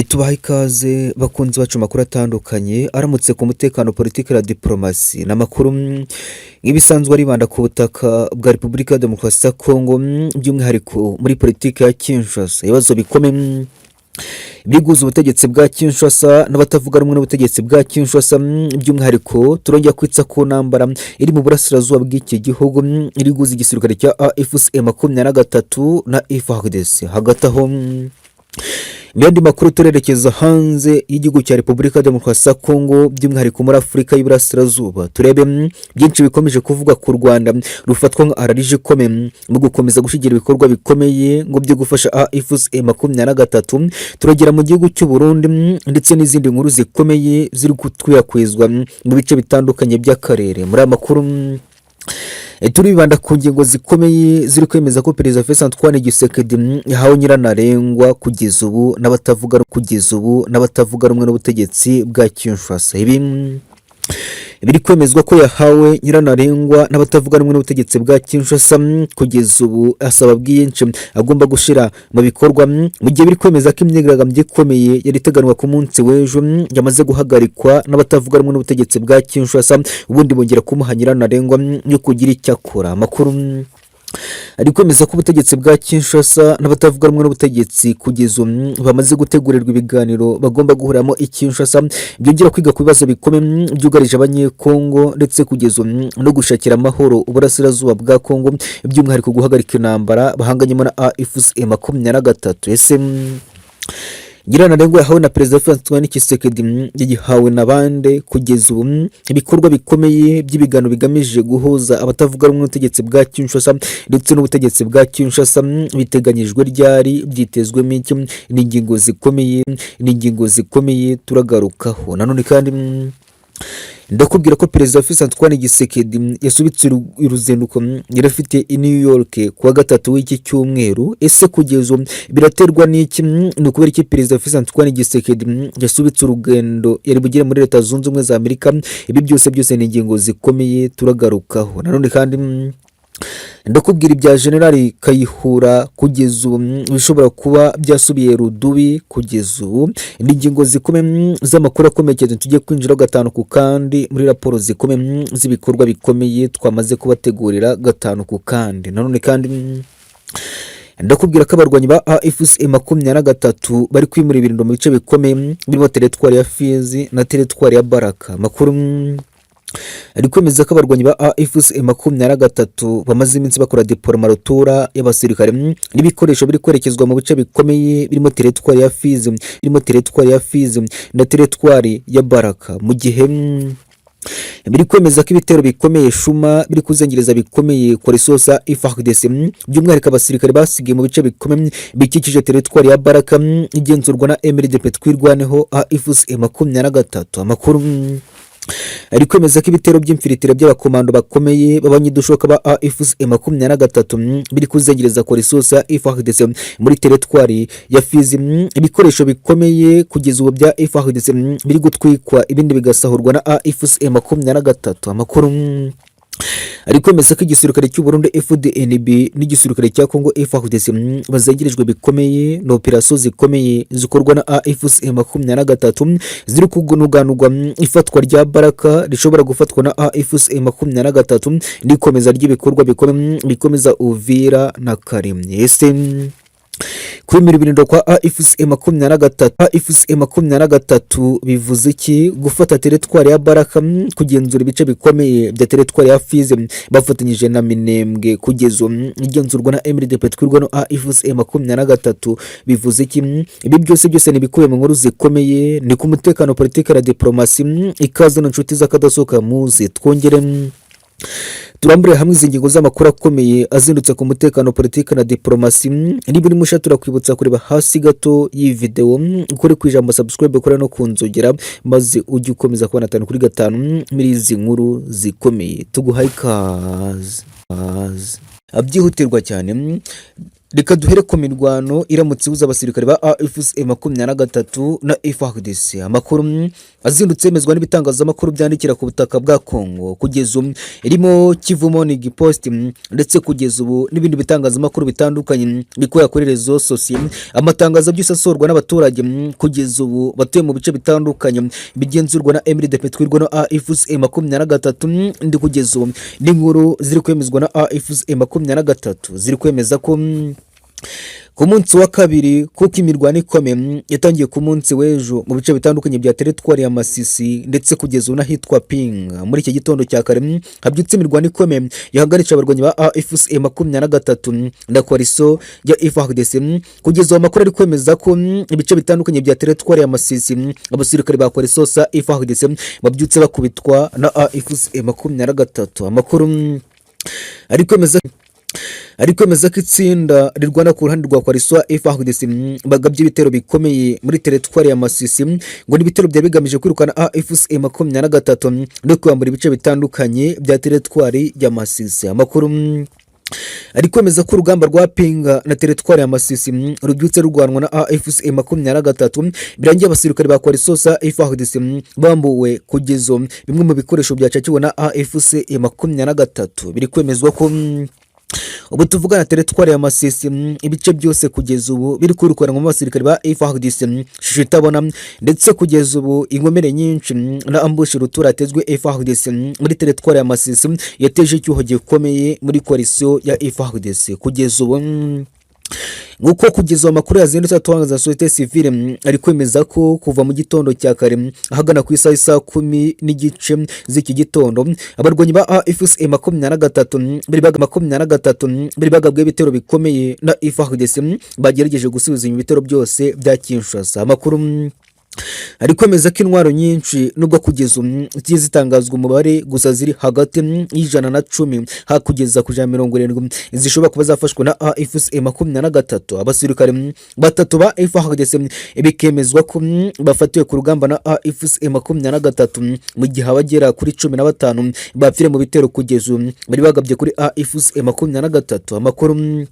Tubaha ikaze bakunzi bacu makuru atandukanye aramutse ku mutekano, politiki na diplomasi n'amakuru nk'ibisanzwe aribanda ku butaka bwa Repubulika ya Demokarasi ya Kongo, by'umwihariko muri politiki ya Kinshasa. Ibibazo bikomeye biguza ubutegetsi bwa Kinshasa n'abatavuga rumwe n'ubutegetsi bwa Kinshasa, by'umwihariko turongera kwitsa ku ntambara iri mu burasirazuba bw'iki gihugu iriguza igisirikare cya MA23 na FARDC. Hagati aho Miyandi makuru turerekeza hanze y'igihugu cya Repubulika ya Demokarasi ya Kongo, by'umwihariko muri Afurika y'Iburasirazuba. Turebe byinshi bikomeje kuvuga ku Rwanda rufatwa nka ararije ikomeye mu gukomeza gushigira ibikorwa bikomeye ngo byo gufasha MA23. Turagera mu gihugu cy'u Burundi ndetse n'izindi nkuru zikomeye ziri gukwirakwizwa mu bice bitandukanye by'akarere. Muri aya makuru turibanda ku ngingo zikomeye ziri kwemeza ko Perezida Antoine Tshisekedi yahawe nyirantarengwa kugeza ubu n'abatavuga rumwe n'ubutegetsi bwa Kinshasa. Ibi biri kwemezwa ko yahawe nyirantarengwa n'abatavuga rumwe n'ubutegetsi bwa Kinshasa kugeza ubu, asaba bwinshi agomba gushira mu bikorwa, mu gihe biri kwemeza ko imyigaragambyo ikomeye yari iteganwa ku munsi w'ejo yamaze guhagarikwa n'abatavuga rumwe n'ubutegetsi bwa Kinshasa, ubundi bongera kumuha nyirantarengwa yo kugira icyo akora. Amakuru ari kwemeza ko ubutegetsi bwa Kinshasa n'abatavuga rumwe n'ubutegetsi kugeza ubu bamaze gutegurirwa ibiganiro bagomba guhuramo i Kinshasa, byongera kwiga ku bibazo bikomeye byugarije abanyekongo, ndetse kugeza ubu no gushakira amahoro uburasirazuba bwa Kongo, by'umwihariko guhagarika intambara bahanganyemo na MA23. Ese nyirantarengwa yahawe na Perezida Antoine Tshisekedi yagihawe na bande? Kugeza ubu ibikorwa bikomeye by'ibiganiro bigamije guhuza abatavuga rumwe n'ubutegetsi bwa Kinshasa ndetse n'ubutegetsi bwa Kinshasa biteganyijwe ryari, byitezwemo iki? Ni ingingo zikomeye turagarukaho. Nanone kandi ndakubwira ko Perezida Antoine Tshisekedi yasubitse uruzinduko yari afite i New York kuwa gatatu w'iki cyumweru. Ese kugeza ubu biraterwa n'iki? Ni ukubera iki Perezida Antoine Tshisekedi yasubitse urugendo yari bugire muri Leta Zunze Ubumwe za Amerika? Ibi byose ni ingingo zikomeye turagarukaho. Nanone kandi ndakubwira ibya Generali Kayihura kugeza ubu bishobora kuba byasubiye rudubi. Kugeza ubu ni ingingo zikomeye z'amakuru akomeye cyane tugiye kwinjira gatanu ku kandi muri raporo zikomeye z'ibikorwa bikomeye twamaze kubategurira gatanu ku kandi. Nanone kandi ndakubwira ko abarwanyi ba MA23 bari kwimura ibirindiro mu bice bikomeye birimo teritwari ya FIZI na teritwari ya Baraka. Amakuru ari kwemeza ko abarwanyi ba MA23 bamaze iminsi bakora diplomatura y'abasirikare n'ibikoresho biri kwerekezwa mu bice bikomeye birimo teritwari ya FIZI na teritwari ya Baraka, mu gihe biri kwemeza ko ibitero bikomeye shuma biri kuzengereza bikomeye kuri sosa FARDC, by'umwihariko abasirikare basigaye mu bice bikomeye bikikije teritwari ya Baraka igenzurwa na MRDP twirwaneho MA23. Amakuru ari kwemeza ko ibitero by'imfiritire by'abakomando bakomeye b'abanyidushoka ba MA23 biri kuzengereza kuri sosa FARDC muri teritwari ya FIZI. Ibikoresho bikomeye kugeza ubu bya FARDC biri gutwikwa, ibindi bigasahurwa na MA23. Amakuru ari kwemeza ko igisirikare cy'u Burundi FDNB n'igisirikare cya Kongo FARDC bazengerejwe bikomeye na operasiyo zikomeye zikorwa na MA23 ziri kugunuganurwa. Ifatwa rya Baraka rishobora gufatwa na MA23 n'ikomeza ry'ibikorwa bikomeza Uvira na Karimye. Ese kwimira ibirindiro kwa MA23 bivuze iki? Gufata teritwari ya Baraka, kugenzura ibice bikomeye bya teritwari ya FIZI bafatanyije na Minembwe, kugeza igenzurwa na MRDP twirwa no MA23 bivuze iki? Ibi byose ni bikubiye mu nkuru zikomeye. Ni ku mutekano, politiki na diplomasi. Ikaze na nshuti z'akadasohoka muze twongere turambure hamwe izi ngingo z'amakuru akomeye azindutse ku mutekano, politiki na diplomasi. Niba uri musha turakwibutsa kureba hasi gato iyi video, ukore ku ijambo subscribe, ukore no kunzogera, maze ujye ukomeza kubona 5 kuri 5 muri izi nkuru zikomeye. Tuguhaye ikaze. Abyihutirwa cyane reka duhere ku mirwano iramutse ihuza abasirikare ba MA23 na FARDC. Amakuru azindutse yemezwa n'ibitangazamakuru byandikira ku butaka bwa Kongo kugeza ubu irimo Kivu Morning Post ndetse kugeza ubu n'ibindi bitangazamakuru bitandukanye bikorera kuri rezo sosiye. Amatangazo byose asorwa n'abaturage kugeza ubu batuye mu bice bitandukanye bigenzurwa na MDP na FARDC ndi kugeza ubu n'inkuru ziri kwemezwa na FARDC ziri kwemeza ko ku munsi wa kabiri kuko imirwano ikomeye yatangiye ku munsi w'ejo mu bice bitandukanye bya teritwari ya Masisi ndetse kugeza ubu n'ahitwa Pinga. Muri iki gitondo cya kare habyutse imirwano ikomeye yahagaritse abarwanyi ba FARDC na koaliso ya FARDC. Kugeza amakuru ari kwemeza ko ibice bitandukanye bya teritwari ya Masisi abasirikare ba koaliso sa FARDC babyutse bakubitwa na FARDC. Amakuru ari kwemeza ko itsinda rirwana ku ruhande rwa koaliso FARDC bagabye ibitero bikomeye muri teritwari ya Masisi ngo n'ibitero bya bigamije kwirukana FARDC no kwambura ibice bitandukanye bya teritwari ya Masisi. Amakuru ari kwemeza ko urugamba rwa Pinga na teritwari ya Masisi rubyutse rurwanwa na FARDC birangiye abasirikare ba koaliso sa FARDC bambuwe kugeza bimwe mu bikoresho byacakiwe na FARDC. Biri kwemezwa ko ubu tuvugana teritwari ya Masisi ibice byose kugeza ubu biri kwirukanwa mu basirikare ba FARDC shitabona ndetse kugeza ubu ingomere nyinshi na ambushi rutura atezwe FARDC muri teritwari ya Masisi yateje icyuho gikomeye muri koaliso ya FARDC. Kugeza ubu nguko kugeza amakuru yazindutse atwangaza societe civile ari kwemeza ko kuva mu gitondo cya kare ahagana ku isaha 10:10 z'iki gitondo abarwanyi ba FARDC bari bagabwe ibitero bikomeye na FARDC bagerageje gusubiza ibitero byose bya Kinshasa. Amakuru ari kwemeza ko intwaro nyinshi nubwo kugeza zigiye zitangazwa umubare gusa ziri hagati y'110 hakugeza ku 170 zishobora kuba zafashwe na FARDC. Abasirikare batatu ba FARDC bikemezwa ko bafatiwe ku rugamba na FARDC mu gihe abagera kuri 15 bapfire mu bitero kugeza bari bagabye kuri FARDC. Amakuru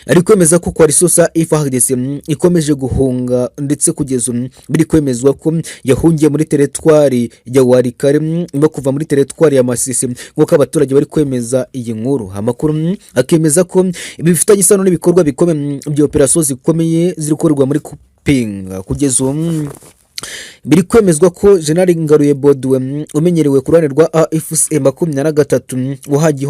ari kwemeza ko koaliso sa FARDC ikomeje guhunga ndetse kugeza biri kwemezwa ko yahungiye muri teritwari ya Warikare no kuva muri teritwari ya Masisi nk'uko abaturage bari kwemeza iyi nkuru. Amakuru akemeza ko bifitanye isano n'ibikorwa bikomeye bya operasiyo zikomeye ziri gukorwa muri Pinga. Kugeza biri kwemezwa ko General Ngaruye Bodwe umenyerewe ku ruhande rwa FARDC wahagiye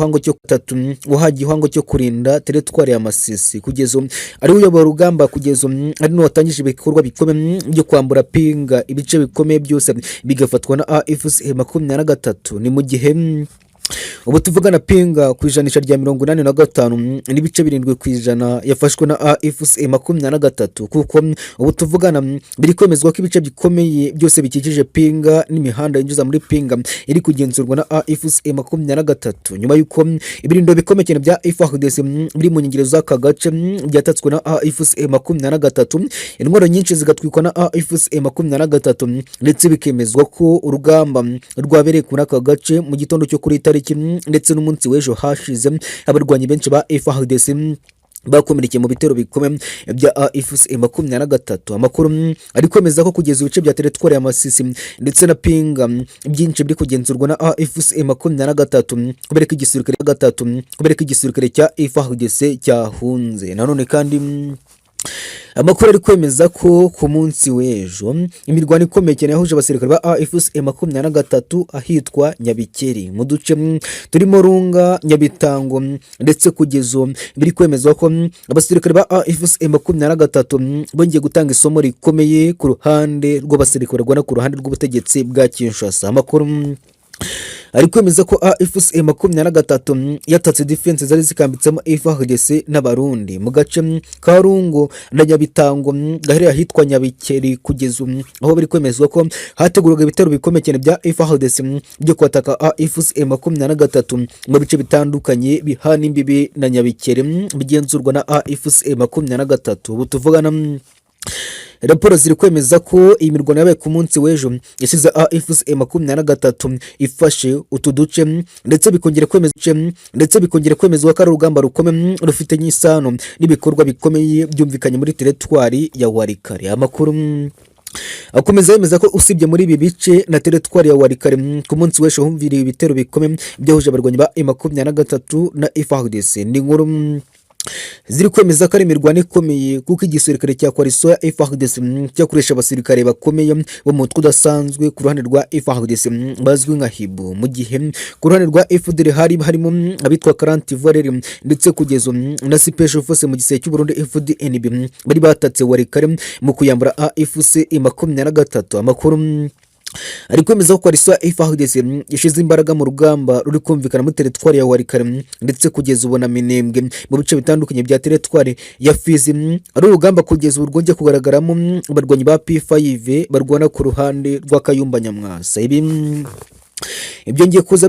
ihango cyo kurinda teritwari ya Masisi kugeza ari uyobora urugamba kugeza ari no watangije ibikorwa bikomeye byo kwambura Pinga ibice bikomeye byose bigafatwa na FARDC. Ni mu gihe ubu tuvugana Pinga ku ijanisha rya 85 n'ibice 7% yafashwe na FARDC kuko ubu tuvugana biri kwemezwa ko ibice bikomeye byose bikikije Pinga n'imihanda yinjiza muri Pinga iri kugenzurwa na FARDC nyuma yuko ibirindo bikomeye cyane bya FARDC biri mu nyingiro z'aka gace byatatswe na FARDC. Intwaro nyinshi zigatwikwa na FARDC ndetse bikemezwa ko urugamba rwabereye kuri aka gace mu gitondo cyo kuri tariki ndetse n'umunsi w'ejo hashize abarwanyi benshi ba FARDC bakomerekeye mu bitero bikomeye bya FARDC. Amakuru ari kwemeza ko kugeza ibice bya teritwari ya Masisi ndetse na Pinga byinshi biri kugenzurwa na FARDC kubera ko igisirikare cya FARDC cyahunze. Nanone kandi amakuru ari kwemeza ko ku munsi w'ejo imirwano ikomeye cyane yahuje abasirikare ba FARDC ahitwa Nyabikeri mu duce turimo Runga, Nyabitango ndetse kugeza biri kwemezwa ko abasirikare ba FARDC bongeye gutanga isomo rikomeye ku ruhande rw'abasirikare barwana ku ruhande rw'ubutegetsi bwa Kinshasa. Amakuru ari kwemeza ko FARDC yatatse defense zari zikambitsemo FARDC n'abarundi mu gace ka Rungo na Nyabitango gahereye ahitwa Nyabikeri kugeza aho biri kwemezwa ko hategurwaga ibitero bikomeye cyane bya FARDC byo kwataka FARDC mu bice bitandukanye bihana imbibi na Nyabikeri bigenzurwa na FARDC. Ubu tuvugana raporo ziri kwemeza ko iyi mirwano yabaye ku munsi w'ejo yasize M23 ifashe utu duce ndetse bikongera kwemezwa ko ari urugamba rukomeye rufite n'isano n'ibikorwa bikomeye byumvikanye muri teritwari ya Warikare. Amakuru akomeza yemeza ko usibye muri ibi bice na teritwari ya Warikare ku munsi w'ejo humviriye ibitero bikomeye byahuje abarwanyi ba M23 na FARDC. Ni inkuru ziri kwemeza ko ari imirwano ikomeye kuko igisirikare cya koalition ya FARDC cyakoresha abasirikare bakomeye bo mu mutwe udasanzwe ku ruhande rwa FARDC bazwi nka Hibu, mu gihe ku ruhande rwa FDL harimo abitwa 40 Valere ndetse kugeza na Special Force mu giseke cy'u Burundi FDNB bari batatse Warikare mu kuyambura AFC M23. Amakuru ari kwemeza ko koalition ya FARDC yashize imbaraga mu rugamba ruri kumvikana muri teritwari ya Warikare ndetse kugeza ubu na Minembwe mu bice bitandukanye bya teritwari ya Fizi. Ari urugamba kugeza ubu rwongeye kugaragaramo abarwanyi ba P5 barwana ku ruhande rwa Kayumba Nyamwasa. Ibyo ngiye kuza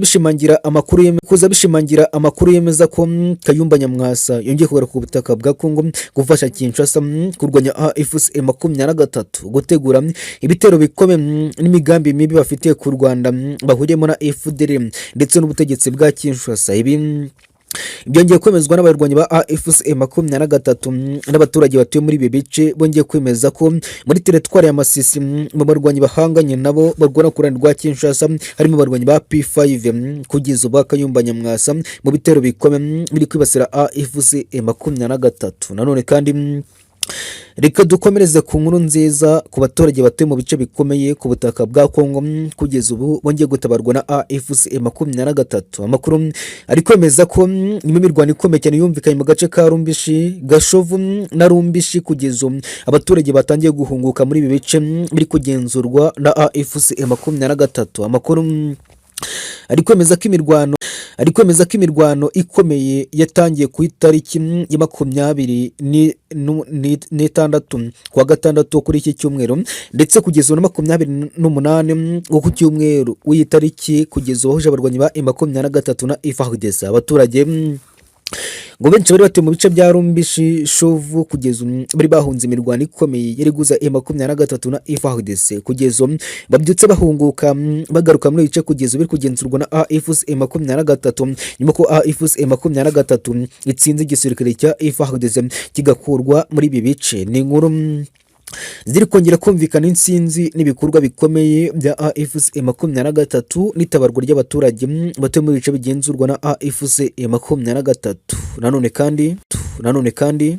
bishimangira amakuru yemeza ko Kayumba Nyamwasa yongeye kugaruka ku butaka bwa Kongo gufasha Kinshasa kurwanya AFC M23 gutegura ibitero bikomeye n'imigambi mibi bafitiye ku Rwanda bahuriyemo na FDL ndetse n'ubutegetsi bwa Kinshasa. Byongeye kwemezwa n'abarwanyi ba AFC M23 n'abaturage batuye muri ibi bice bongeye kwemeza ko muri teritwari ya Masisi mu barwanyi bahanganye nabo barwana ku ruhande rwa Kinshasa harimo abarwanyi ba P5 kugeza ubu Kayumba Nyamwasa mu bitero bikomeye biri kwibasira AFC M23. Nanone kandi reka dukomereze ku nkuru nziza ku baturage batuye mu bice bikomeye ku butaka bwa Kongo kugeza ubu bongeye gutabarwa na AFC M23. Amakuru ari kwemeza ko nyuma imirwano ikomeye cyane yumvikanye mu gace ka Rumbishi, Gashovu na Rumbishi kugeza ubu abaturage batangiye guhunguka muri ibi bice biri kugenzurwa na AFC M23. Amakuru ari kwemeza ko imirwano ikomeye yatangiye ku itariki ya 26 kwa gatandatu kuri iki cyumweru ndetse kugeza na 28 ku cyumweru w'iyi tariki kugeza wahuje abarwanyi ba M23 na FARDC. Abaturage ngo benshi bari batuye mu bice bya Rumbishi, Shovu kugeza bari bahunze imirwano ikomeye yari guza M23 na FARDC kugeza babyutse bahunguka bagaruka muri bice kugeza biri kugenzurwa na AFC M23 nyuma ko AFC M23 itsinze igisirikare cya FARDC kigakurwa muri ibi bice. Ni inkuru ziri kongera kumvikana insinzi n'ibikorwa bikomeye bya AFC M23 n'itabarwa ry'abaturage batuye mu bice bigenzurwa na AFC M23. Nanone kandi